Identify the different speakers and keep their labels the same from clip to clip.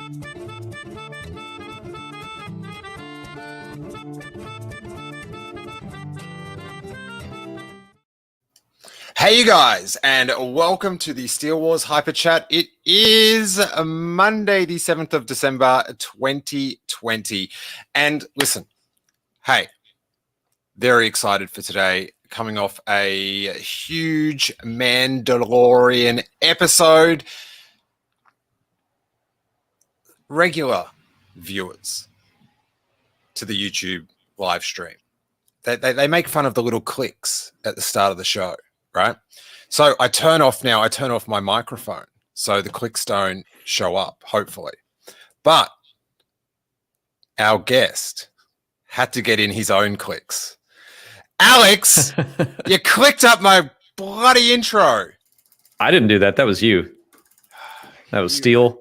Speaker 1: Hey you guys, and welcome to the Steele Wars Hyperchat. It is Monday, the 7th of December, 2020. And listen, hey, very excited for today. Coming off a huge Mandalorian episode. Regular viewers to the YouTube live stream, they make fun of the little clicks at the start of the show. Right. So I turn off my microphone so the clicks don't show up, hopefully. But our guest had to get in his own clicks. Alex, you clicked up my bloody intro.
Speaker 2: I didn't do that. That was you. That was Steele.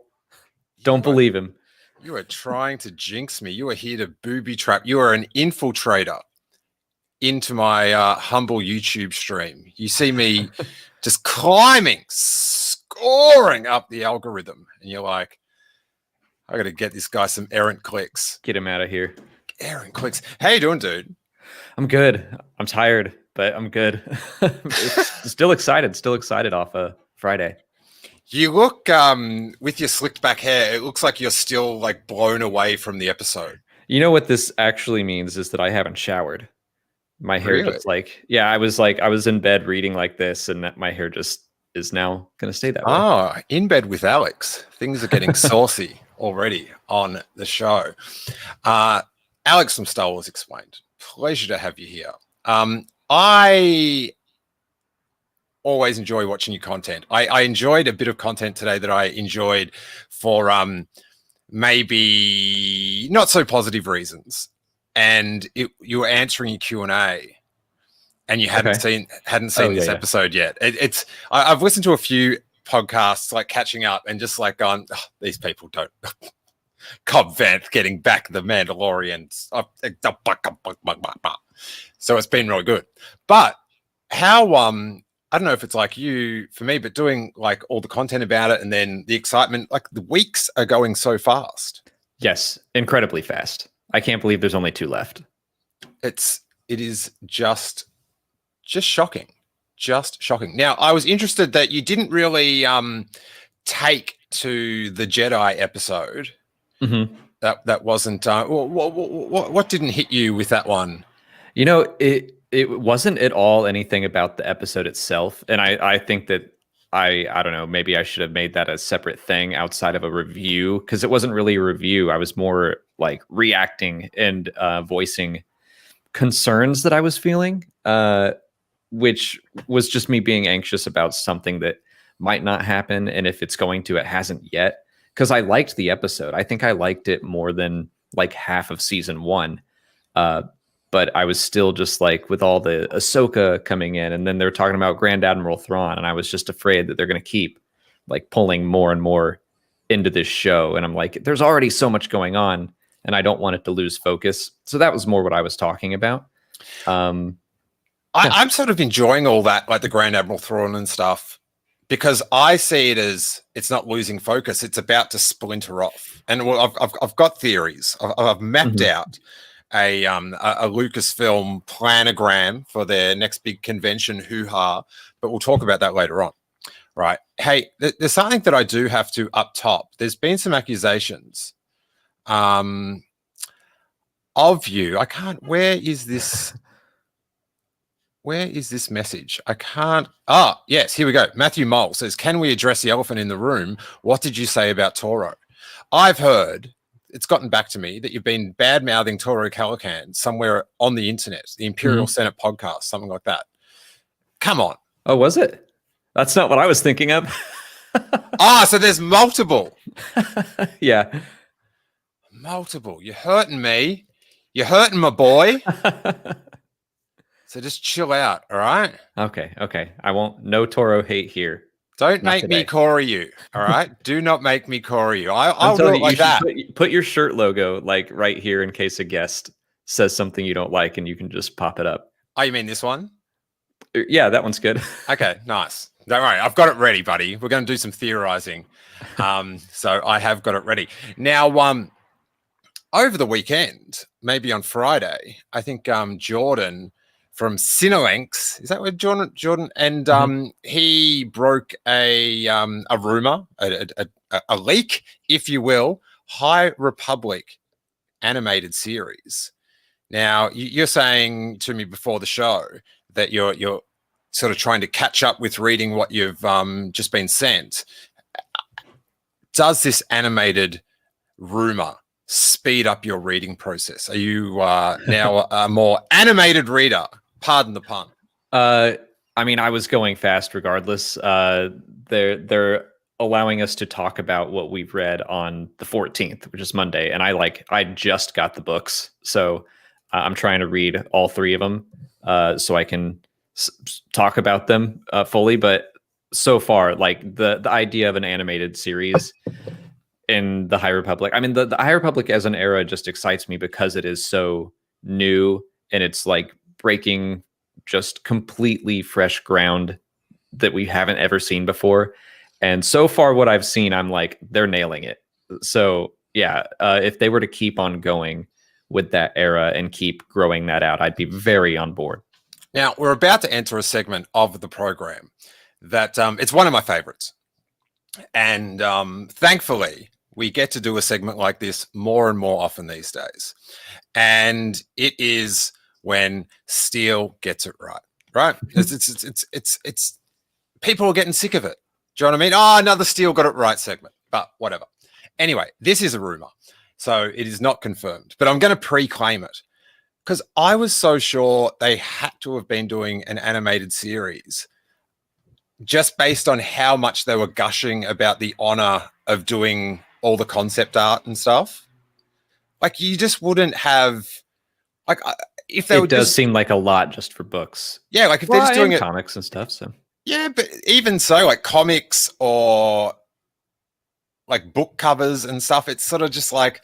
Speaker 2: Don't believe him.
Speaker 1: You are trying to jinx me. You are here to booby trap. You are an infiltrator into my humble YouTube stream. You see me just climbing, scoring up the algorithm, and you're like, I got to get this guy some errant clicks.
Speaker 2: Get him out of here.
Speaker 1: Errant clicks. How you doing, dude?
Speaker 2: I'm good. I'm tired, but I'm good. Still excited off a Friday.
Speaker 1: You look, with your slicked back hair, it looks like you're still like blown away from the episode.
Speaker 2: You know what this actually means is that I haven't showered. My hair
Speaker 1: Really?
Speaker 2: just I was in bed reading like this, and that my hair just is now going to stay that way.
Speaker 1: Oh, in bed with Alex. Things are getting saucy already on the show. Alex from Star Wars Explained. Pleasure to have you here. I always enjoy watching your content. I enjoyed a bit of content today that I enjoyed for maybe not so positive reasons. And you were answering your Q&A, and you hadn't seen this episode yet. I've listened to a few podcasts, like catching up, and just like gone, oh, these people don't. Cobb Vanth getting back the Mandalorian. So it's been really good. But how I don't know if it's like you for me, but doing like all the content about it, and then the excitement, like the weeks are going so fast.
Speaker 2: Yes, incredibly fast. I can't believe there's only 2 left.
Speaker 1: It is just shocking. Just shocking. Now, I was interested that you didn't really take to the Jedi episode.
Speaker 2: Mm-hmm.
Speaker 1: That wasn't what didn't hit you with that one?
Speaker 2: You know, it wasn't at all anything about the episode itself. And I think that I don't know, maybe I should have made that a separate thing outside of a review, because it wasn't really a review. I was more like reacting and voicing concerns that I was feeling, which was just me being anxious about something that might not happen. And if it's going to, it hasn't yet. Because I liked the episode. I think I liked it more than like half of season 1. But I was still just like, with all the Ahsoka coming in, and then they're talking about Grand Admiral Thrawn, and I was just afraid that they're going to keep like pulling more and more into this show. And I'm like, there's already so much going on, and I don't want it to lose focus. So that was more what I was talking about. I'm
Speaker 1: sort of enjoying all that, like the Grand Admiral Thrawn and stuff, because I see it as it's not losing focus. It's about to splinter off. And I've got theories. I've mapped out a Lucasfilm planogram for their next big convention, hoo-ha, but we'll talk about that later on. Right. Hey, there's something that I do have to up top. There's been some accusations of you. I can't, where is this message? I can't. Ah, yes, here we go. Matthew Mole says, can we address the elephant in the room? What did you say about Toro? I've heard, it's gotten back to me, that you've been bad-mouthing Toro Calican somewhere on the internet, the Imperial Senate podcast, something like that. Come on.
Speaker 2: Oh, was it? That's not what I was thinking of.
Speaker 1: So there's multiple.
Speaker 2: Yeah.
Speaker 1: Multiple. You're hurting me. You're hurting my boy. So just chill out, all right?
Speaker 2: Okay. I won't. No Toro hate here.
Speaker 1: Don't make me Corey you, all right? Do not make me Corey you. I'll do it like that.
Speaker 2: Put your shirt logo like right here in case a guest says something you don't like, and you can just pop it up.
Speaker 1: Oh, you mean this one?
Speaker 2: Yeah, that one's good.
Speaker 1: Okay, nice. Don't worry, I've got it ready, buddy. We're going to do some theorizing. So I have got it ready. Now, over the weekend, maybe on Friday, I think Jordan from Cinelinx, is that where Jordan? And he broke a rumor, a leak, if you will, High Republic animated series. Now, you're saying to me before the show that you're sort of trying to catch up with reading what you've just been sent. Does this animated rumor speed up your reading process? Are you now a more animated reader? Pardon the pun.
Speaker 2: I mean, I was going fast regardless. They're allowing us to talk about what we've read on the 14th, which is Monday, and I just got the books, so I'm trying to read all three of them so I can talk about them fully. But so far, like the idea of an animated series in the High Republic, I mean, the High Republic as an era just excites me because it is so new and it's like breaking just completely fresh ground that we haven't ever seen before. And so far what I've seen, I'm like, they're nailing it. So yeah, if they were to keep on going with that era and keep growing that out, I'd be very on board.
Speaker 1: Now, we're about to enter a segment of the program that it's one of my favorites. And thankfully, we get to do a segment like this more and more often these days. And it is when Steele gets it right, right? It's people are getting sick of it. Do you know what I mean? Oh, another Steele got it right segment, but whatever. Anyway, this is a rumor, so it is not confirmed, but I'm going to pre-claim it because I was so sure they had to have been doing an animated series just based on how much they were gushing about the honor of doing all the concept art and stuff. Like, you just wouldn't have, like, if they
Speaker 2: it
Speaker 1: would
Speaker 2: does
Speaker 1: just
Speaker 2: seem like a lot just for books.
Speaker 1: Yeah, like if they're just doing it,
Speaker 2: comics and stuff. So
Speaker 1: yeah, but even so, like comics or like book covers and stuff, it's sort of just like,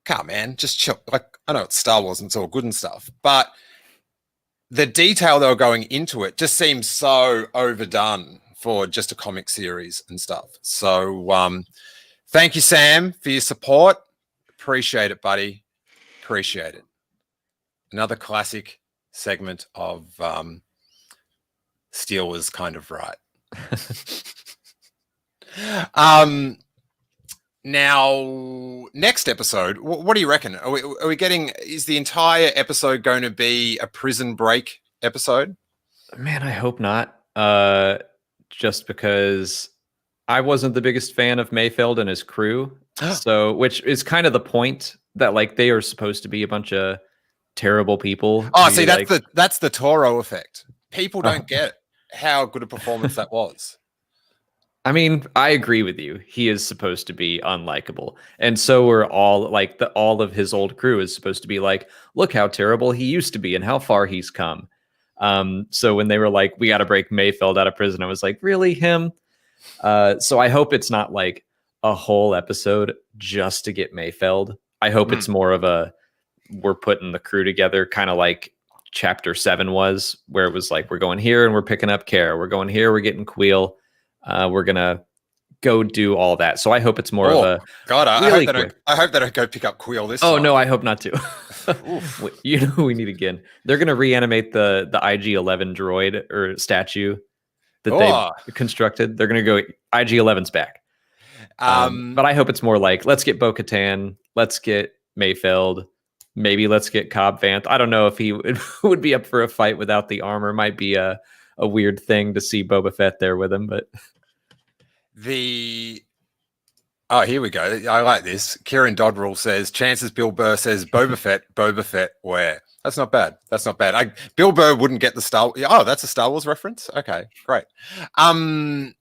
Speaker 1: come on, man, just chill. Like, I know it's Star Wars and it's all good and stuff, but the detail they were going into it just seems so overdone for just a comic series and stuff. So thank you, Sam, for your support. Appreciate it, buddy. Appreciate it. Another classic segment of Steele was kind of right. Now, next episode, what do you reckon? Are we getting, is the entire episode going to be a prison break episode?
Speaker 2: Man, I hope not. Just because I wasn't the biggest fan of Mayfeld and his crew. So, which is kind of the point, that like they are supposed to be a bunch of terrible people.
Speaker 1: Oh, see, that's the Toro effect. People don't get how good a performance that was.
Speaker 2: I mean, I agree with you. He is supposed to be unlikable. And so are all like all of his old crew is supposed to be like, look how terrible he used to be and how far he's come. So when they were like, we got to break Mayfeld out of prison, I was like, really, him? So I hope it's not like a whole episode just to get Mayfeld. I hope it's more of a, we're putting the crew together, kind of like chapter 7 was, where it was like, we're going here and we're picking up Kara. We're going here, we're getting Queel. We're gonna go do all that. So I hope it's more of a
Speaker 1: God.
Speaker 2: Really
Speaker 1: I hope they don't go pick up Queel this time.
Speaker 2: Oh no, I hope not to. You know who we need again? They're gonna reanimate the IG-11 droid or statue that they constructed. They're gonna go IG-11's back. But I hope it's more like, let's get Bo-Katan, let's get Mayfeld, maybe let's get Cobb Vanth. I don't know if he would be up for a fight without the armor. Might be a weird thing to see Boba Fett there with him, but
Speaker 1: here we go. I like this. Kieran Dodrell says, chances Bill Burr says Boba Fett where? That's not bad. That's not bad. Bill Burr wouldn't get the Star. Oh, that's a Star Wars reference. Okay, great. I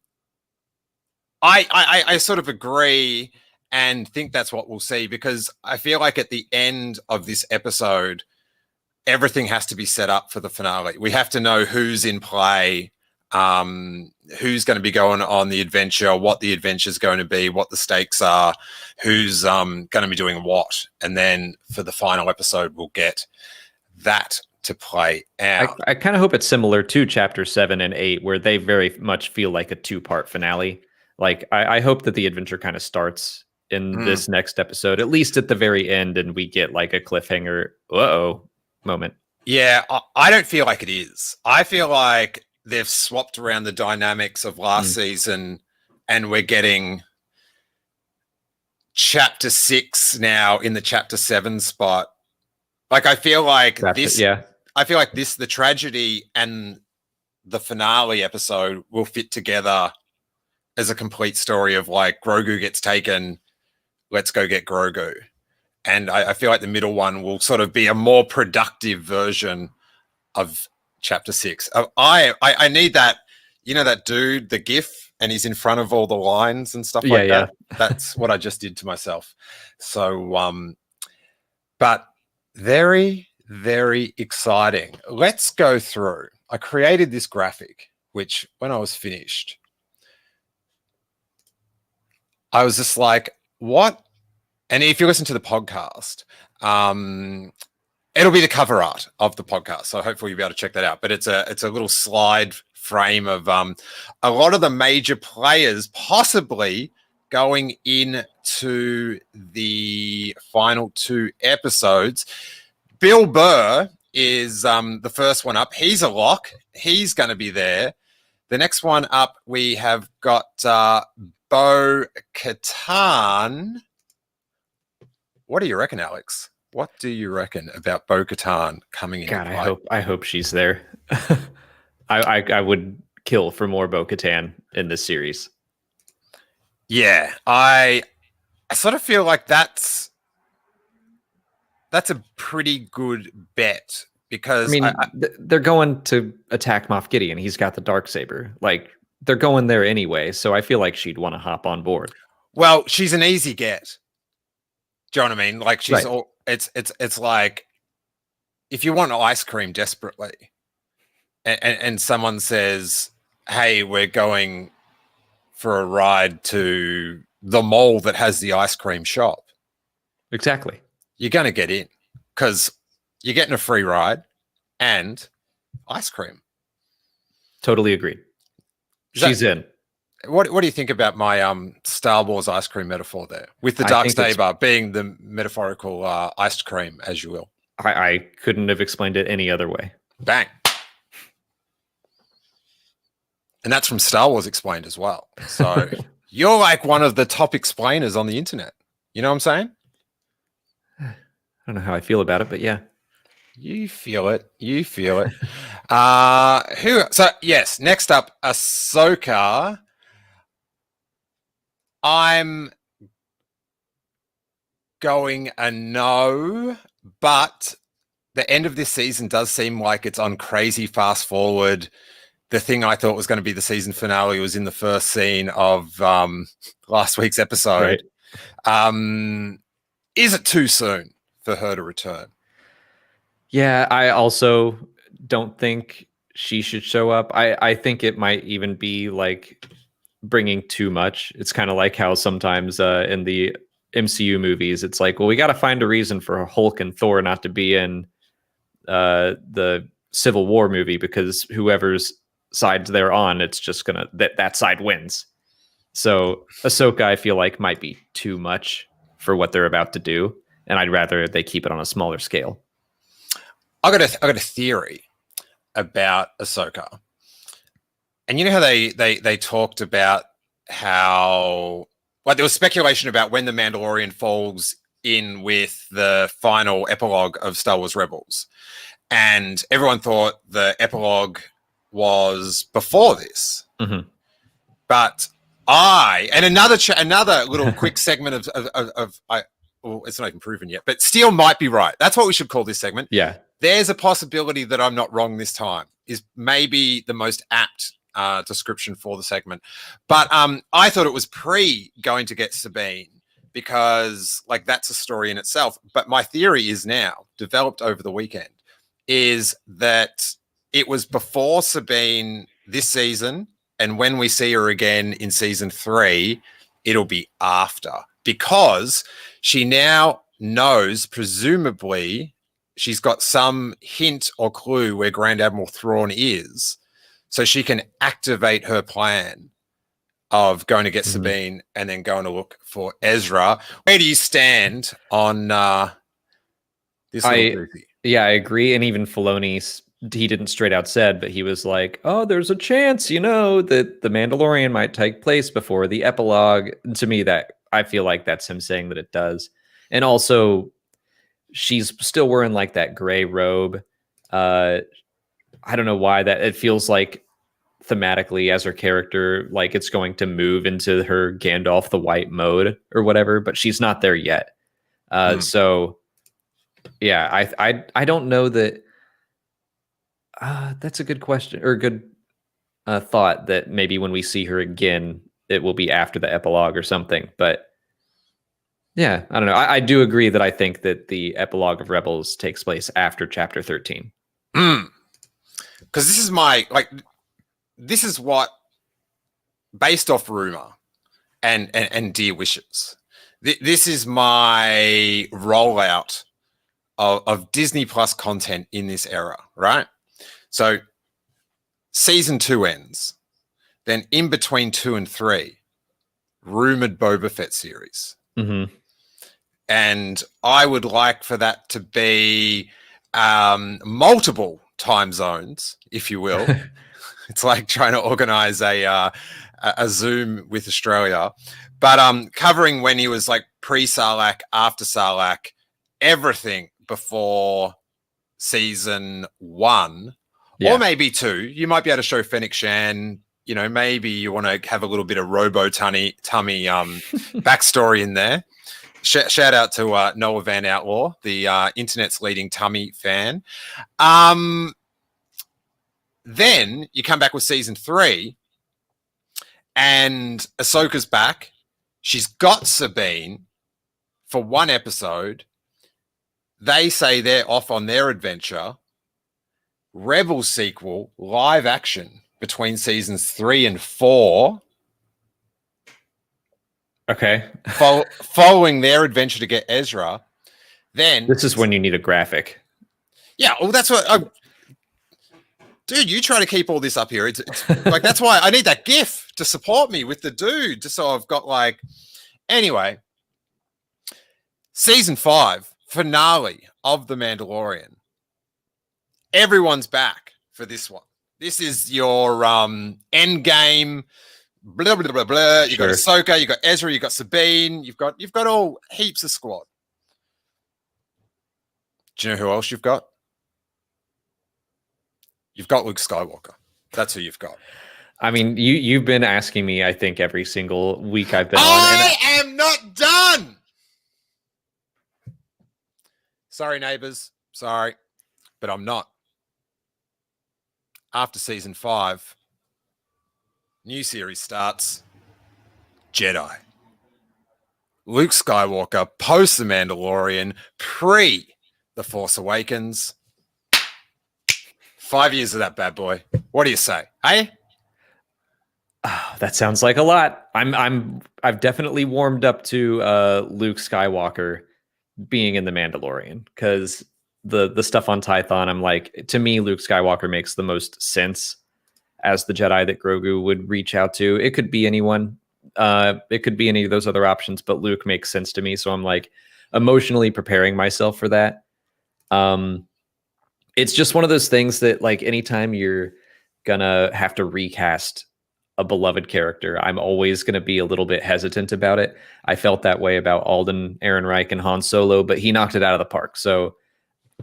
Speaker 1: sort of agree and think that's what we'll see, because I feel like at the end of this episode, everything has to be set up for the finale. We have to know who's in play, who's going to be going on the adventure, what the adventure is going to be, what the stakes are, who's going to be doing what. And then for the final episode, we'll get that to play out.
Speaker 2: I kind of hope it's similar to chapter 7 and 8, where they very much feel like a 2-part finale. Like I hope that the adventure kind of starts in this next episode, at least at the very end, and we get like a cliffhanger moment.
Speaker 1: Yeah, I don't feel like it is. I feel like they've swapped around the dynamics of last season, and we're getting chapter 6 now in the chapter 7 spot. Like I feel like the tragedy and the finale episode will fit together as a complete story of like Grogu gets taken, let's go get Grogu. And I feel like the middle one will sort of be a more productive version of chapter 6. I need that, that dude, the GIF, and he's in front of all the lines and stuff like that. That's what I just did to myself. So, but very, very exciting. Let's go through. I created this graphic, which when I was finished, I was just like, what? And if you listen to the podcast, it'll be the cover art of the podcast. So hopefully you'll be able to check that out. But it's a little slide frame of a lot of the major players possibly going into the final 2 episodes. Bill Burr is the first one up. He's a lock. He's going to be there. The next one up, we have got Bo-Katan. What do you reckon, Alex? What do you reckon about Bo-Katan coming in?
Speaker 2: God, I hope she's there. I would kill for more Bo-Katan in this series.
Speaker 1: Yeah, I sort of feel like that's a pretty good bet, because
Speaker 2: I mean, they're going to attack Moff Gideon. He's got the Darksaber. Like, they're going there anyway, so I feel like she'd want to hop on board.
Speaker 1: Well, she's an easy get. Do you know what I mean? Like, she's all it's like if you want ice cream desperately, and someone says, "Hey, we're going for a ride to the mall that has the ice cream shop."
Speaker 2: Exactly.
Speaker 1: You're going to get in because you're getting a free ride and ice cream.
Speaker 2: Totally agreed. She's in.
Speaker 1: What do you think about my Star Wars ice cream metaphor there, with the Darksaber being the metaphorical ice cream, as you will?
Speaker 2: I couldn't have explained it any other way.
Speaker 1: Bang. And that's from Star Wars Explained as well. So you're like one of the top explainers on the internet. You know what I'm saying?
Speaker 2: I don't know how I feel about it, but yeah.
Speaker 1: You feel it. You feel it. So yes, next up, Ahsoka. I'm going a no, but the end of this season does seem like it's on crazy fast forward. The thing I thought was going to be the season finale was in the first scene of last week's episode. Right. Is it too soon for her to return?
Speaker 2: Yeah, I also don't think she should show up. I think it might even be like bringing too much. It's kind of like how sometimes in the MCU movies, it's like, well, we got to find a reason for Hulk and Thor not to be in the Civil War movie, because whoever's sides they're on, it's just gonna that side wins. So Ahsoka, I feel like, might be too much for what they're about to do, and I'd rather they keep it on a smaller scale.
Speaker 1: I got a theory about Ahsoka. And you know how they talked about how, like, there was speculation about when the Mandalorian falls in with the final epilogue of Star Wars Rebels, and everyone thought the epilogue was before this. Mm-hmm. But another little quick segment well, it's not even proven yet, but Steele might be right. That's what we should call this segment.
Speaker 2: Yeah.
Speaker 1: There's a possibility that I'm not wrong this time, is maybe the most apt description for the segment. But I thought it was going to get Sabine, because like that's a story in itself. But my theory is now, developed over the weekend, is that it was before Sabine this season, and when we see her again in season 3, it'll be after, because she now knows, presumably, she's got some hint or clue where Grand Admiral Thrawn is, so she can activate her plan of going to get Sabine and then going to look for Ezra. Where do you stand on this little goofy?
Speaker 2: Yeah, I agree. And even Filoni, he didn't straight out said, but he was like, "Oh, there's a chance, that the Mandalorian might take place before the epilogue." And to me, that I feel like that's him saying that it does. And also, she's still wearing like that gray robe. I don't know why that it feels like thematically as her character, like it's going to move into her Gandalf the White mode or whatever, but she's not there yet. So yeah, I don't know that. That's a good question or a good thought that maybe when we see her again, it will be after the epilogue or something. But yeah, I don't know. I do agree that I think that the epilogue of Rebels takes place after Chapter 13.
Speaker 1: Because this is what, based off rumor and dear wishes, this is my rollout of Disney Plus content in this era, right? So season 2 ends, then in between 2 and 3, rumored Boba Fett series. And I would like for that to be multiple time zones, if you will. It's like trying to organize a Zoom with Australia, but covering when he was like pre-Sarlacc, after Sarlacc, everything before season 1, or maybe 2. You might be able to show Fennec Shan. Maybe you want to have a little bit of Robo Tummy backstory in there. Shout out to Noah Van Outlaw, the internet's leading Tummy fan. Then you come back with season 3, and Ahsoka's back. She's got Sabine for 1 episode. They say they're off on their adventure. Rebel sequel, live action between seasons 3 and 4.
Speaker 2: Okay.
Speaker 1: Following their adventure to get Ezra. Then
Speaker 2: this is when you need a graphic.
Speaker 1: Yeah, well, that's what. Dude, you try to keep all this up here. It's like, that's why I need that GIF to support me with the dude, just so I've got like. Anyway, season 5 finale of The Mandalorian. Everyone's back for this one. This is your end game. Blah blah blah blah. You got Ahsoka, you got Ezra, you got Sabine, you've got all heaps of squad. Do you know who else you've got? You've got Luke Skywalker. That's who you've got.
Speaker 2: I mean, you've been asking me, I think, every single week I've been on.
Speaker 1: I am not done. Sorry, neighbors. Sorry, but I'm not. After season 5, new series starts. Jedi. Luke Skywalker, post The Mandalorian, pre The Force Awakens. 5 years of that bad boy. What do you say? Hey?
Speaker 2: Oh, that sounds like a lot. I've definitely warmed up to Luke Skywalker being in The Mandalorian, because the stuff on Tython, I'm like, to me, Luke Skywalker makes the most sense as the Jedi that Grogu would reach out to. It could be anyone. It could be any of those other options, but Luke makes sense to me. So I'm like emotionally preparing myself for that. It's just one of those things that, like, anytime you're gonna have to recast a beloved character, I'm always going to be a little bit hesitant about it. I felt that way about Alden Ehrenreich and Han Solo, but he knocked it out of the park. So,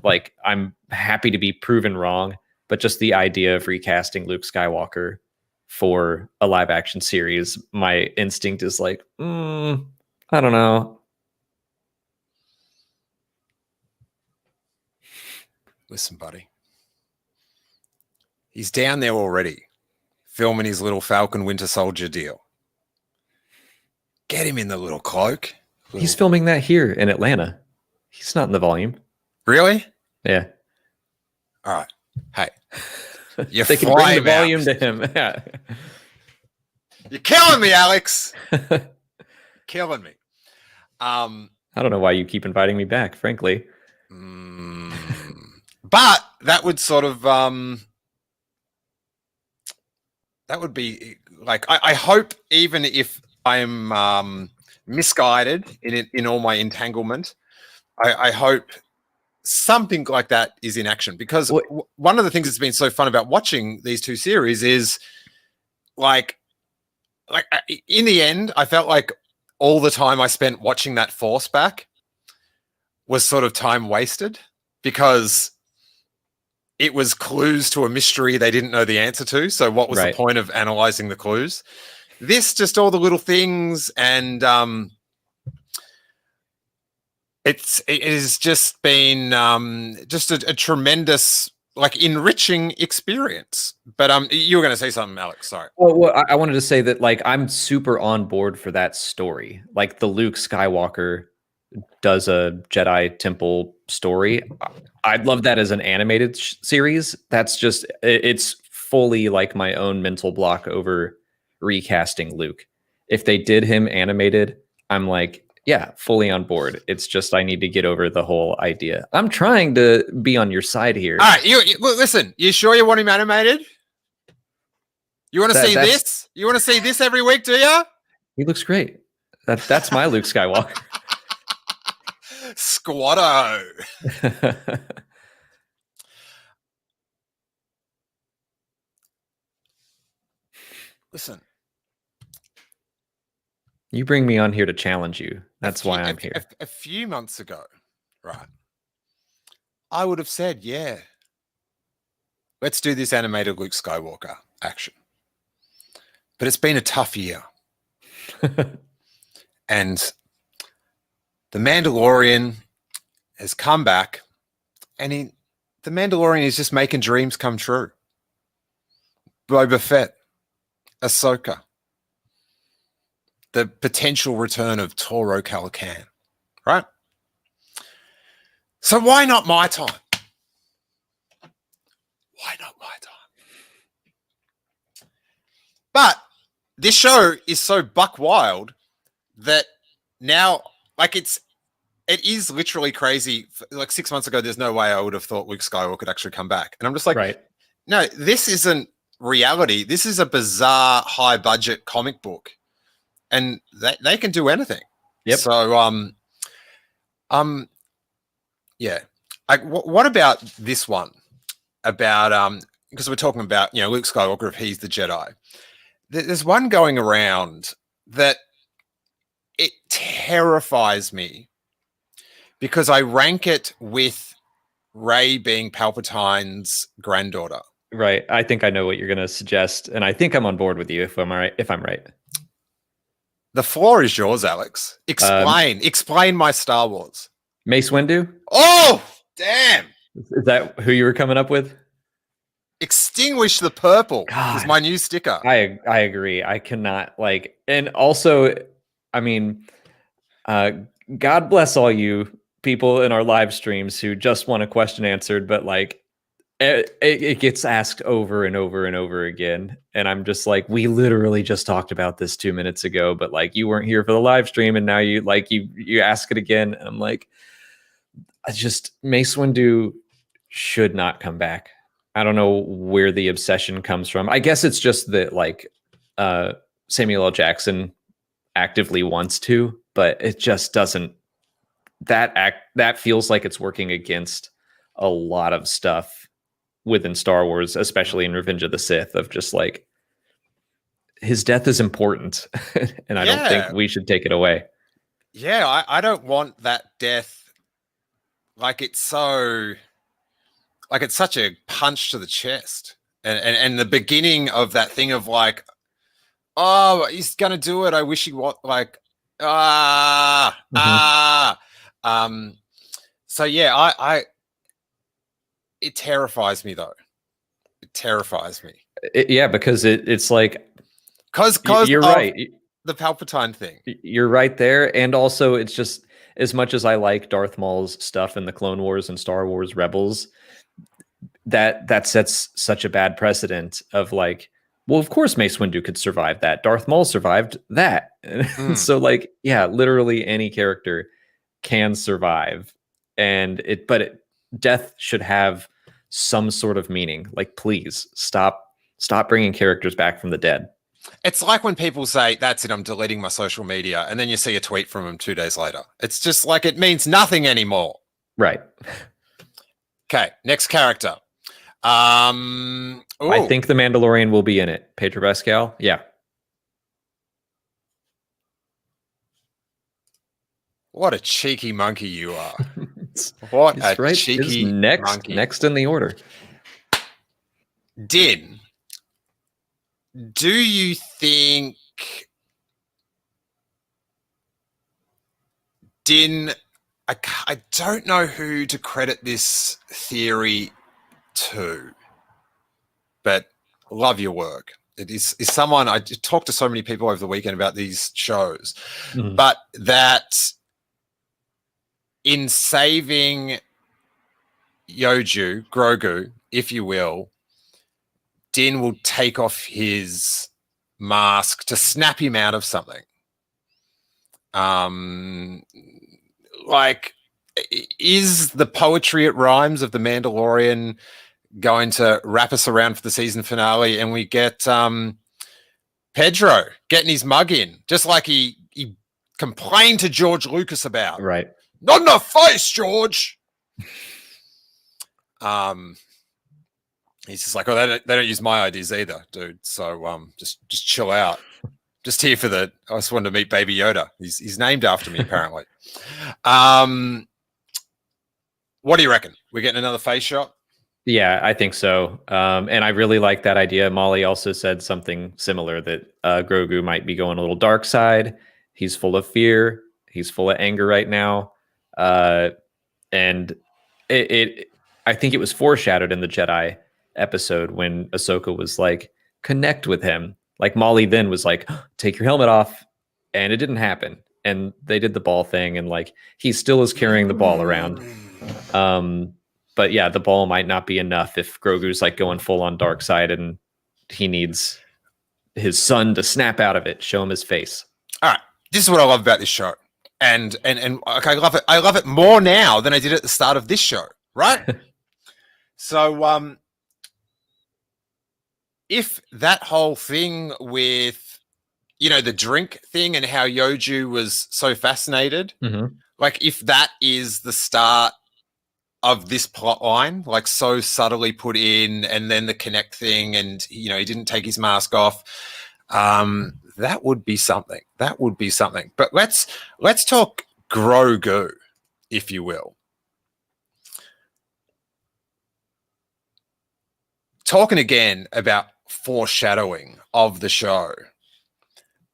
Speaker 2: like, I'm happy to be proven wrong, but just the idea of recasting Luke Skywalker for a live action series, my instinct is like, I don't know.
Speaker 1: Listen, buddy. He's down there already, filming his little Falcon Winter Soldier deal. Get him in the little cloak.
Speaker 2: He's filming that here in Atlanta. He's not in the volume.
Speaker 1: Really?
Speaker 2: Yeah.
Speaker 1: All right. Hey. You
Speaker 2: they can bring the volume to him. Yeah.
Speaker 1: You're killing me, Alex. Killing me.
Speaker 2: I don't know why you keep inviting me back, frankly.
Speaker 1: but that would sort of that would be like I hope, even if I'm misguided in all my entanglement, I hope something like that is in action, because one of the things that's been so fun about watching these two series is like in the end, I felt like all the time I spent watching that Force back was sort of time wasted, because it was clues to a mystery they didn't know the answer to. So what was the point of analyzing the clues? This, just all the little things, and it has just been just a tremendous, like, enriching experience. But you were going to say something, Alex. Sorry.
Speaker 2: Well, I wanted to say that, like, I'm super on board for that story. Like, the Luke Skywalker does a Jedi Temple story. I'd love that as an animated series. That's just, it's fully like my own mental block over recasting Luke. If they did him animated, I'm like, yeah, fully on board. It's just I need to get over the whole idea. I'm trying to be on your side here.
Speaker 1: All right, well, listen. You sure you want him animated? You want to see this? You want to see this every week, do you?
Speaker 2: He looks great. That's my Luke Skywalker.
Speaker 1: Squatto. Listen.
Speaker 2: You bring me on here to challenge you. That's why I'm here.
Speaker 1: A few months ago, right, I would have said, yeah, let's do this animated Luke Skywalker action. But it's been a tough year. And the Mandalorian has come back, and the Mandalorian is just making dreams come true. Boba Fett, Ahsoka, the potential return of Toro Calican, right? So why not my time? Why not my time? But this show is so buck wild that now, like, it is literally crazy. Like 6 months ago, there's no way I would have thought Luke Skywalker could actually come back. And I'm just like, no, this isn't reality. This is a bizarre, high budget comic book, and they can do anything.
Speaker 2: Yep.
Speaker 1: So, yeah. What about this one? About because we're talking about, you know, Luke Skywalker, if he's the Jedi. There's one going around that it terrifies me, because I rank it with Rey being Palpatine's granddaughter.
Speaker 2: Right. I think I know what you're going to suggest, and I think I'm on board with you if I'm right. The
Speaker 1: floor is yours, Alex. Explain my Star Wars.
Speaker 2: Mace Windu?
Speaker 1: Oh, damn.
Speaker 2: Is that who you were coming up with?
Speaker 1: Extinguish the Purple is my new sticker.
Speaker 2: I agree. I cannot, like, and also, I mean, God bless all you people in our live streams who just want a question answered, but like it gets asked over and over and over again. And I'm just like, we literally just talked about this 2 minutes ago, but like, you weren't here for the live stream, and now you ask it again. And I'm like, Mace Windu should not come back. I don't know where the obsession comes from. I guess it's just that, like, Samuel L. Jackson actively wants to, but it just doesn't. That feels like it's working against a lot of stuff within Star Wars, especially in Revenge of the Sith, of just like, his death is important, and I don't think we should take it away.
Speaker 1: Yeah, I don't want that death. Like, it's such a punch to the chest, and the beginning of that thing of like, oh, he's gonna do it. I wish he was like, So yeah, it terrifies me though. It terrifies me.
Speaker 2: Yeah, because it's like,
Speaker 1: because
Speaker 2: you're right.
Speaker 1: The Palpatine thing.
Speaker 2: You're right there, and also it's just, as much as I like Darth Maul's stuff in the Clone Wars and Star Wars Rebels, that sets such a bad precedent of like, well, of course Mace Windu could survive that. Darth Maul survived that. So like, yeah, literally any character can survive, and death should have some sort of meaning. Like, please stop bringing characters back from the dead.
Speaker 1: It's like when people say, that's it, I'm deleting my social media. And then you see a tweet from them 2 days later. It's just like, it means nothing anymore.
Speaker 2: Right.
Speaker 1: Okay. Next character.
Speaker 2: I think the Mandalorian will be in it. Pedro Pascal. Yeah.
Speaker 1: What a cheeky monkey you are. What a cheeky monkey.
Speaker 2: Next in the order.
Speaker 1: Din, do you think Din, I don't know who to credit this theory to, but love your work. It is someone, I talked to so many people over the weekend about these shows, but that in saving Grogu, if you will, Din will take off his mask to snap him out of something. Like, is the poetry it rhymes of the Mandalorian going to wrap us around for the season finale, and we get Pedro getting his mug in, just like he complained to George Lucas about.
Speaker 2: Right.
Speaker 1: Not in the face, George. He's just like, oh, they don't use my ideas either, dude. So just chill out. Just here for I just wanted to meet Baby Yoda. He's named after me, apparently. What do you reckon? We're getting another face shot?
Speaker 2: Yeah, I think so. And I really like that idea. Molly also said something similar, that Grogu might be going a little dark side. He's full of fear. He's full of anger right now. And I think it was foreshadowed in the Jedi episode when Ahsoka was like, connect with him. Like, Molly then was like, take your helmet off. And it didn't happen. And they did the ball thing. And like, he still is carrying the ball around. But yeah, the ball might not be enough if Grogu's like going full on dark side and he needs his son to snap out of it, show him his face.
Speaker 1: All right. This is what I love about this show. And okay, I love it. I love it more now than I did at the start of this show, right? So if that whole thing with, the drink thing and how Yoju was so fascinated, like if that is the start of this plot line, like so subtly put in, and then the connect thing, and he didn't take his mask off, that would be something. That would be something. But let's talk Grogu, if you will. Talking again about foreshadowing of the show.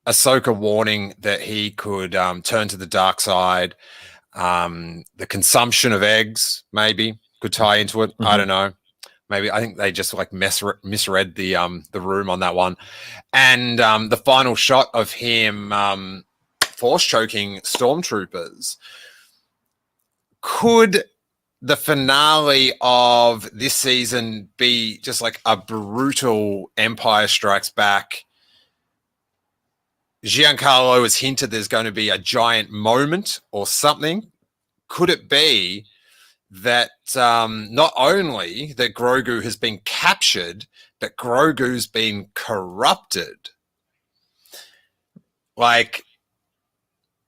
Speaker 1: Ahsoka warning that he could turn to the dark side. The consumption of eggs maybe could tie into it. I don't know. Maybe I think they just like misread the room on that one. And the final shot of him force choking stormtroopers. Could the finale of this season be just like a brutal Empire Strikes Back? Giancarlo has hinted there's going to be a giant moment or something. Could it be that not only that Grogu has been captured, but Grogu's been corrupted? Like,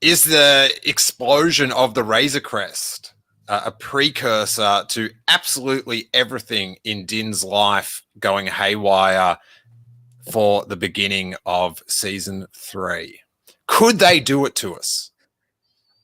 Speaker 1: is the explosion of the Razor Crest a precursor to absolutely everything in Din's life going haywire for the beginning of season 3? Could they do it to us?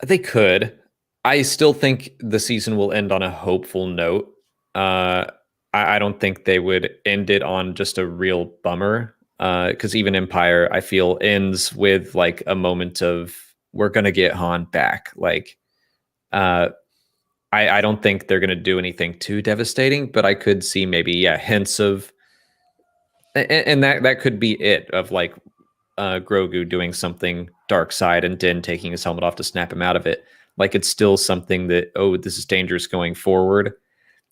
Speaker 2: They could. I still think the season will end on a hopeful note. I don't think they would end it on just a real bummer. Because even Empire, I feel, ends with like a moment of, we're going to get Han back. Like, I don't think they're going to do anything too devastating, but I could see maybe, hints of, and that could be it, of like Grogu doing something dark side and Din taking his helmet off to snap him out of it. Like, it's still something that, this is dangerous going forward.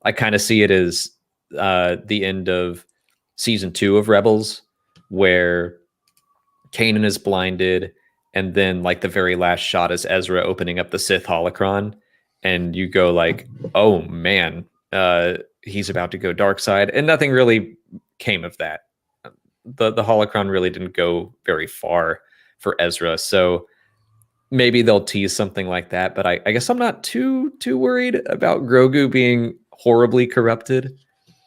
Speaker 2: I kind of see it as the end of season 2 of Rebels, where Kanan is blinded, and then like the very last shot is Ezra opening up the Sith holocron, and you go like, oh man, he's about to go dark side, and nothing really came of that. The holocron really didn't go very far for Ezra, so maybe they'll tease something like that. But I guess I'm not too worried about Grogu being horribly corrupted.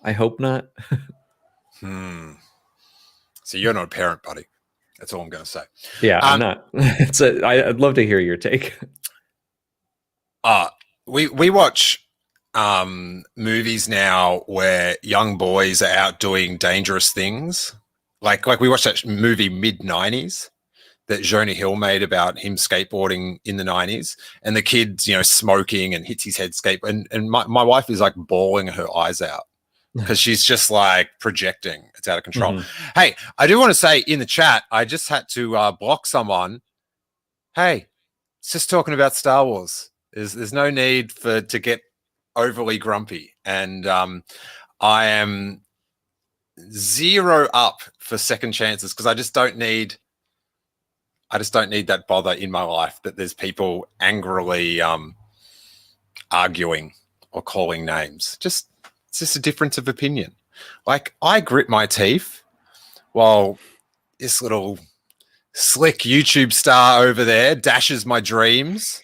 Speaker 2: I hope not.
Speaker 1: So you're not a parent, buddy. That's all I'm going to say.
Speaker 2: Yeah, I'm not. I'd love to hear your take.
Speaker 1: We watch movies now where young boys are out doing dangerous things. Like we watched that movie mid-90s that Jonah Hill made about him skateboarding in the 90s, and the kid's, smoking and hits his head skateboard. And my wife is like bawling her eyes out because she's just like projecting. It's out of control. Mm-hmm. Hey, I do want to say in the chat, I just had to block someone. Hey, it's just talking about Star Wars. There's no need to get overly grumpy. And I am 0 up for second chances because I just don't need that bother in my life that there's people angrily arguing or calling names. It's just a difference of opinion. Like, I grit my teeth while this little slick YouTube star over there dashes my dreams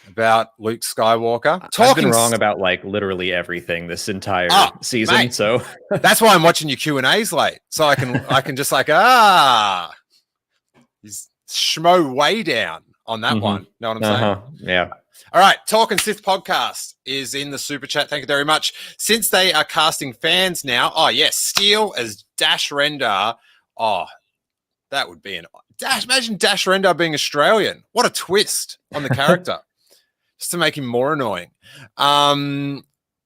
Speaker 1: about Luke Skywalker.
Speaker 2: I've been wrong about like literally everything this entire season, mate, so
Speaker 1: that's why I'm watching your Q&As late, so I can just like he's schmo way down on that one. Know what I'm saying?
Speaker 2: Yeah.
Speaker 1: All right, Talking Sith podcast is in the super chat. Thank you very much. Since they are casting fans now, yes, Steele as Dash Rendar. Oh, that would be imagine Dash Rendar being Australian. What a twist on the character. Just to make him more annoying.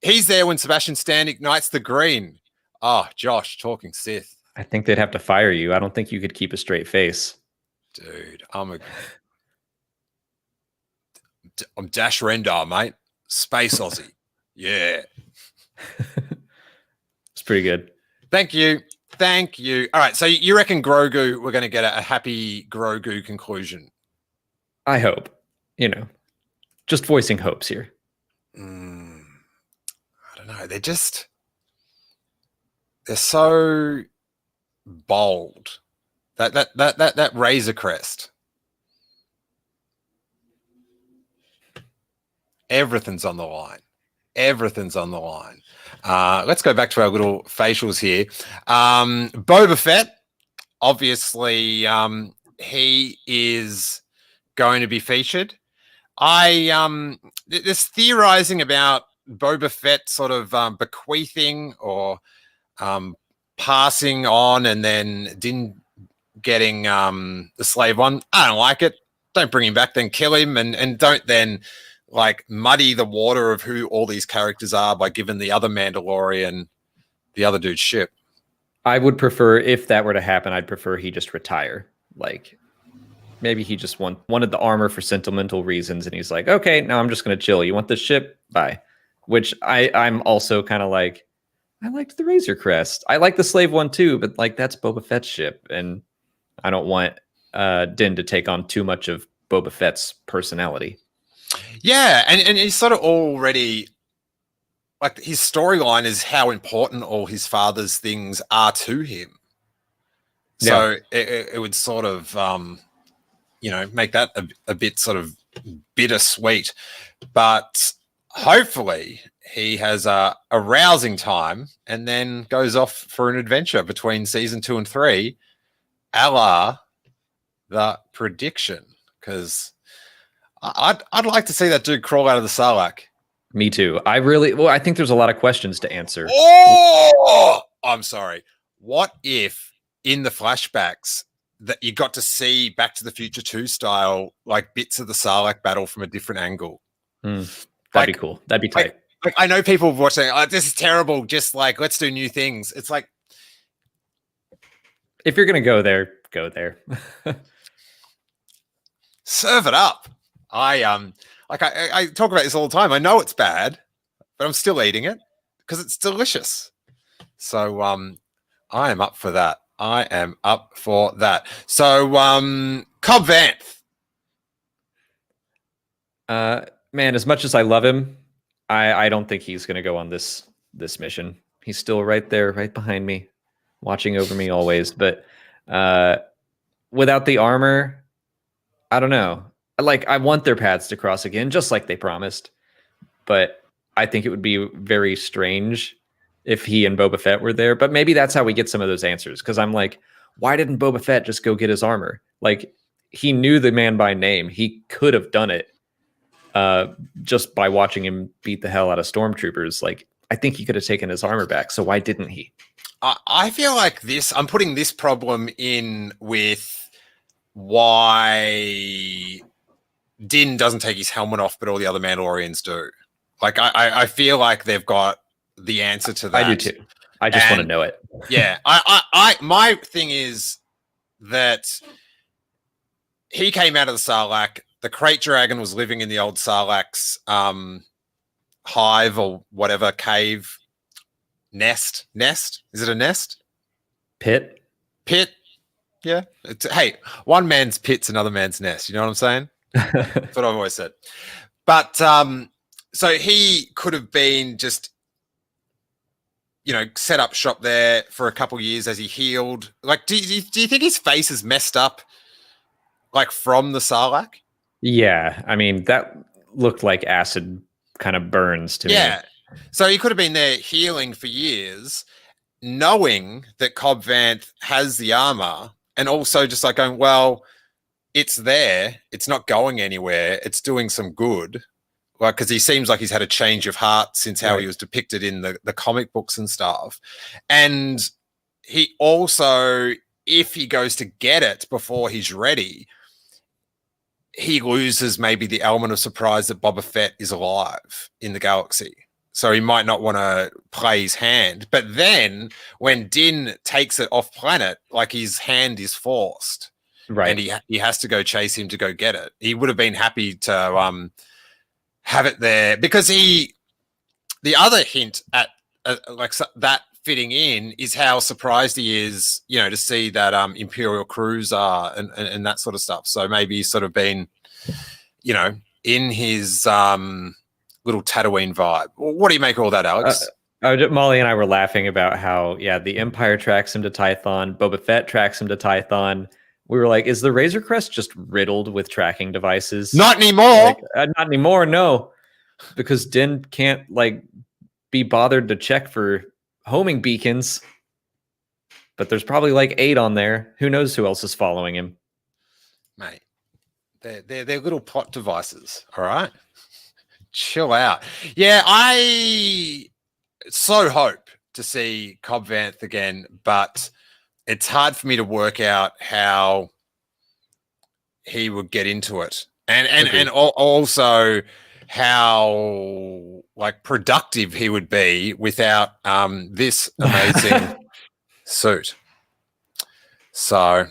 Speaker 1: He's there when Sebastian Stan ignites the green. Oh, Josh, Talking Sith.
Speaker 2: I think they'd have to fire you. I don't think you could keep a straight face.
Speaker 1: Dude, I'm Dash Rendar, mate. Space Aussie. Yeah.
Speaker 2: It's pretty good.
Speaker 1: Thank you. All right, so you reckon Grogu, we're going to get a happy Grogu conclusion?
Speaker 2: I hope. Just voicing hopes here.
Speaker 1: I don't know. They're so bold. That Razor Crest. Everything's on the line. Let's go back to our little facials here. Boba Fett, obviously, he is going to be featured. There's theorizing about Boba Fett sort of bequeathing or passing on and then getting the slave one. I don't like it. Don't bring him back, then kill him, and don't then like muddy the water of who all these characters are by giving the other Mandalorian the other dude's ship.
Speaker 2: I would prefer, if that were to happen, I'd prefer he just retire. Like, maybe he just wanted the armor for sentimental reasons, and he's like, okay, now I'm just going to chill. You want this ship? Bye. Which I'm also kind of like, I liked the Razor Crest. I like the slave one too, but like that's Boba Fett's ship, and I don't want Din to take on too much of Boba Fett's personality.
Speaker 1: Yeah, and he's sort of already, like, his storyline is how important all his father's things are to him. So it would sort of, make that a bit sort of bittersweet. But hopefully he has a rousing time and then goes off for an adventure between season 2 and 3, a la the prediction, because I'd like to see that dude crawl out of the Sarlacc.
Speaker 2: Me too. I think there's a lot of questions to answer.
Speaker 1: Oh, I'm sorry. What if in the flashbacks that you got to see Back to the Future 2 style, like bits of the Sarlacc battle from a different angle?
Speaker 2: That'd be cool. That'd be tight.
Speaker 1: Like, I know people watching, this is terrible. Just like, let's do new things. It's like,
Speaker 2: if you're going to go there, go there.
Speaker 1: Serve it up. I talk about this all the time. I know it's bad, but I'm still eating it because it's delicious. So I am up for that. So Cobb Vanth.
Speaker 2: Man, as much as I love him, I don't think he's going to go on this mission. He's still right there, right behind me, watching over me always. But without the armor, I don't know. I want their paths to cross again, just like they promised. But I think it would be very strange if he and Boba Fett were there. But maybe that's how we get some of those answers. Because I'm like, why didn't Boba Fett just go get his armor? Like, he knew the man by name. He could have done it just by watching him beat the hell out of stormtroopers. Like, I think he could have taken his armor back. So why didn't he?
Speaker 1: I feel like I'm putting this problem in with why Din doesn't take his helmet off, but all the other Mandalorians do. Like, I feel like they've got the answer to that.
Speaker 2: I do too. I just want to know it.
Speaker 1: Yeah. My thing is that he came out of the Sarlacc. The Krayt Dragon was living in the old Sarlacc's hive or whatever, cave, nest. Is it a nest?
Speaker 2: Pit.
Speaker 1: Yeah. Hey, one man's pit's another man's nest. You know what I'm saying? That's what I've always said. But so he could have been just, set up shop there for a couple of years as he healed. Like, do you think his face is messed up, like, from the Sarlacc?
Speaker 2: Yeah, I mean, that looked like acid kind of burns to me.
Speaker 1: Yeah. So he could have been there healing for years, knowing that Cobb Vanth has the armor, and also just like going, well, it's there. It's not going anywhere. It's doing some good. Like, because he seems like he's had a change of heart since how he was depicted in the comic books and stuff. And he also, if he goes to get it before he's ready, he loses maybe the element of surprise that Boba Fett is alive in the galaxy. So he might not want to play his hand. But then when Din takes it off planet, like, his hand is forced. Right. And he has to go chase him to go get it. He would have been happy to have it there, because the other hint at like that fitting in is how surprised he is, to see that Imperial cruiser and that sort of stuff. So maybe he's sort of been, in his little Tatooine vibe. What do you make of all that, Alex?
Speaker 2: Molly and I were laughing about how, the Empire tracks him to Tython. Boba Fett tracks him to Tython. We were like, is the Razor Crest just riddled with tracking devices?
Speaker 1: Not anymore.
Speaker 2: Not anymore, no. Because Din can't, be bothered to check for homing beacons. But there's probably 8 on there. Who knows who else is following him?
Speaker 1: Mate, they're little plot devices, all right? Chill out. Yeah, I so hope to see Cobb Vanth again, but it's hard for me to work out how he would get into it, and also how productive he would be without this amazing suit. So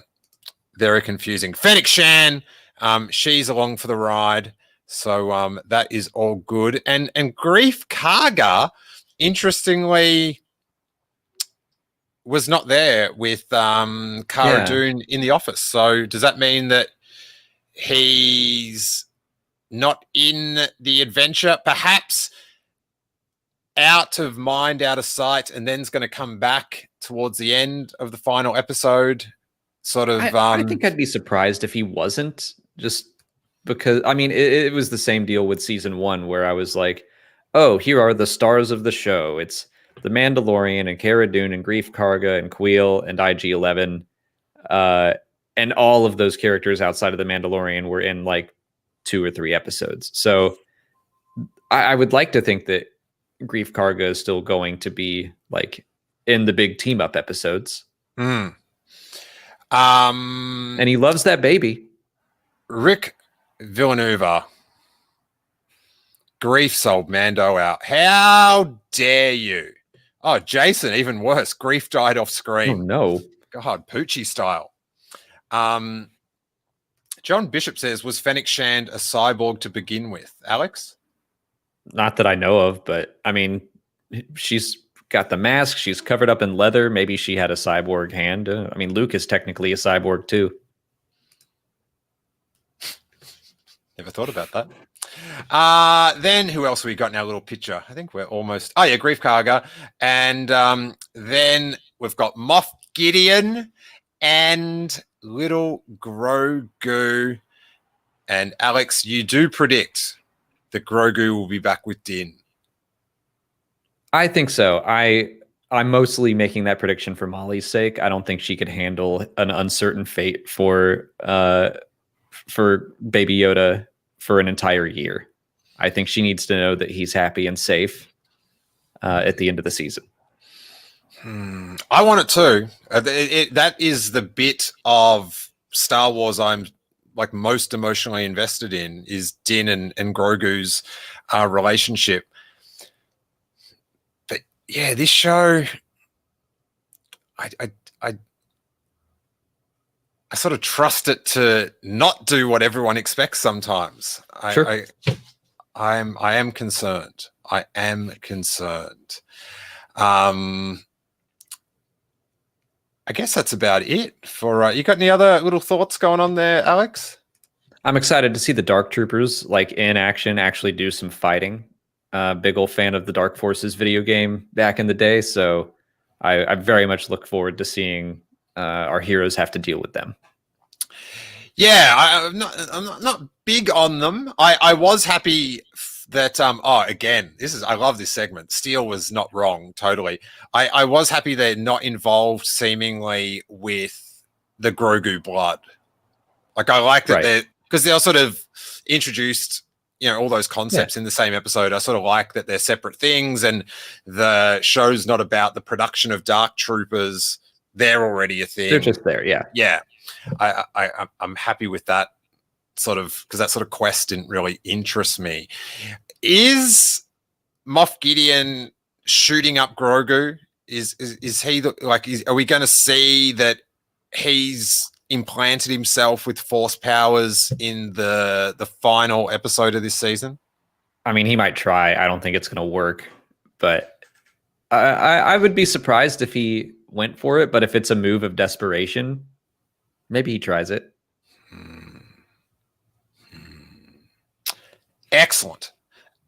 Speaker 1: very confusing. Fennec Shan, she's along for the ride, so that is all good. And Grief Karga, interestingly, was not there with Cara Dune in the office. So does that mean that he's not in the adventure? Perhaps out of mind, out of sight, and then's going to come back towards the end of the final episode. Sort of.
Speaker 2: I think I'd be surprised if he wasn't, just because, I mean, it was the same deal with season 1 where I was like, oh, here are the stars of the show. It's the Mandalorian and Cara Dune and Grief Karga and Queel and IG-11. And all of those characters outside of the Mandalorian were in 2 or 3 episodes. So I would like to think that Grief Karga is still going to be in the big team up episodes.
Speaker 1: And
Speaker 2: he loves that baby.
Speaker 1: Rick Villanueva. Grief sold Mando out. How dare you? Oh, Jason, even worse. Grief died off screen.
Speaker 2: Oh, no.
Speaker 1: God, Poochie style. John Bishop says, was Fennec Shand a cyborg to begin with? Alex?
Speaker 2: Not that I know of, but I mean, she's got the mask. She's covered up in leather. Maybe she had a cyborg hand. I mean, Luke is technically a cyborg too.
Speaker 1: Never thought about that. Then who else have we got in our little picture? I think we're almost. Oh yeah, Grief Karga, and then we've got Moff Gideon and little Grogu. And Alex, you do predict that Grogu will be back with Din.
Speaker 2: I think so. I'm mostly making that prediction for Molly's sake. I don't think she could handle an uncertain fate for Baby Yoda for an entire year. I think she needs to know that he's happy and safe at the end of the season.
Speaker 1: I want it too. That is the bit of Star Wars I'm like most emotionally invested in, is Din and Grogu's relationship. But yeah, this show, I sort of trust it to not do what everyone expects sometimes.
Speaker 2: Sure.
Speaker 1: I am concerned. I am concerned. I guess that's about it for you. Got any other little thoughts going on there, Alex?
Speaker 2: I'm excited to see the Dark Troopers like in action, actually do some fighting. Big old fan of the Dark Forces video game back in the day, so I very much look forward to seeing our heroes have to deal with them.
Speaker 1: Yeah, I'm not big on them. I was happy that again, I love this segment. Steele was not wrong, totally. I was happy they're not involved seemingly with the Grogu blood. Like I like that they're, because they're sort of introduced, all those concepts in the same episode. I sort of like that they're separate things, and the show's not about the production of Dark Troopers. They're already a thing.
Speaker 2: They're just there, yeah.
Speaker 1: Yeah. I'm happy with that sort of, because that sort of quest didn't really interest me. Is Moff Gideon shooting up Grogu? Is he are we going to see that he's implanted himself with force powers in the final episode of this season?
Speaker 2: I mean, he might try. I don't think it's going to work, but I would be surprised if he went for it. But if it's a move of desperation, maybe he tries it.
Speaker 1: Excellent.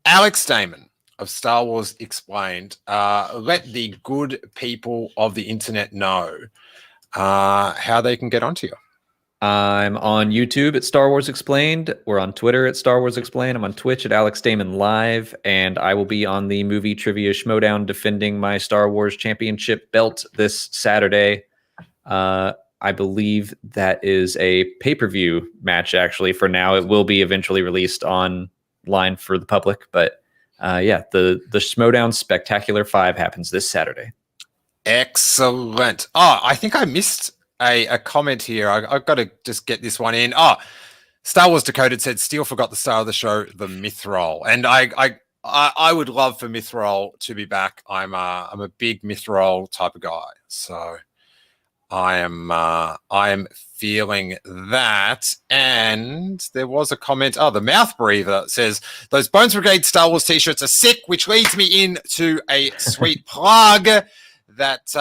Speaker 1: Alex Damon of Star Wars Explained. Let the good people of the internet know how they can get onto you.
Speaker 2: I'm on YouTube at Star Wars Explained. We're on Twitter at Star Wars Explained. I'm on Twitch at Alex Damon Live, and I will be on the Movie Trivia Schmodown defending my Star Wars Championship belt this Saturday. I believe that is a pay-per-view match, actually. For now, it will be eventually released online for the public. But the Schmodown Spectacular 5 happens this Saturday.
Speaker 1: Excellent. Oh, I think I missed a comment here. I've got to just get this one in. Oh, Star Wars Decoded said Steele forgot the star of the show, the Mythrol. And I would love for Mythrol to be back. I'm a big Mythrol type of guy. So I am feeling that. And there was a comment. Oh, the Mouth Breather says those Bones Brigade Star Wars t-shirts are sick, which leads me into a sweet plug that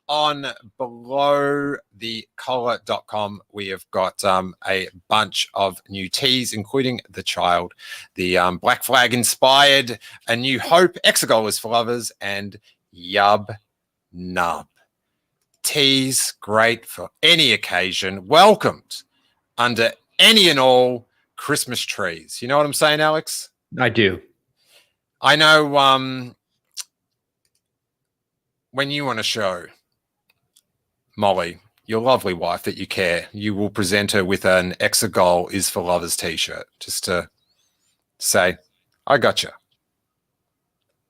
Speaker 1: on below the collar.com we have got a bunch of new teas, including the Child, the Black Flag inspired A New Hope, Exegol for lovers, and Yub Nub. Teas, great for any occasion, welcomed under any and all Christmas trees. You know what I'm saying, Alex?
Speaker 2: I do.
Speaker 1: I know when you want to show Molly, your lovely wife, that you care, you will present her with an Exegol is for lovers t-shirt, just to say, I gotcha.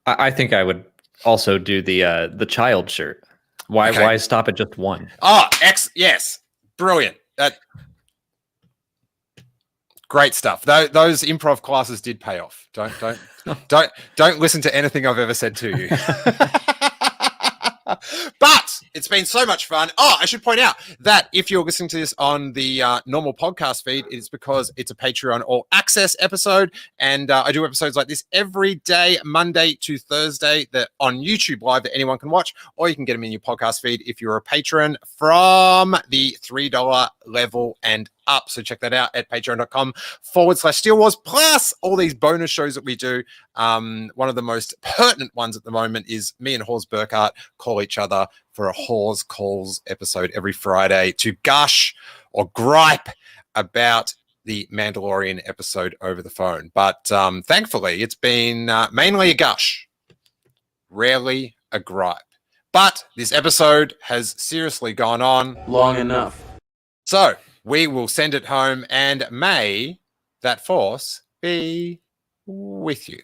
Speaker 2: I think I would also do the Child shirt. Why stop at just one?
Speaker 1: Oh, yes. Brilliant. Great stuff. Those improv classes did pay off. Don't listen to anything I've ever said to you. But Plus. It's been so much fun. Oh, I should point out that if you're listening to this on the normal podcast feed, it's because it's a Patreon all access episode. And I do episodes like this every day, Monday to Thursday, that on YouTube Live that anyone can watch, or you can get them in your podcast feed if you're a patron from the $3 level and up. So check that out at patreon.com/Steele Wars, plus all these bonus shows that we do. One of the most pertinent ones at the moment is me and Hawes Burkhart call each other for a Hawes Calls episode every Friday to gush or gripe about the Mandalorian episode over the phone. But thankfully, it's been mainly a gush, rarely a gripe. But this episode has seriously gone on
Speaker 3: long enough.
Speaker 1: So we will send it home, and may that force be with you.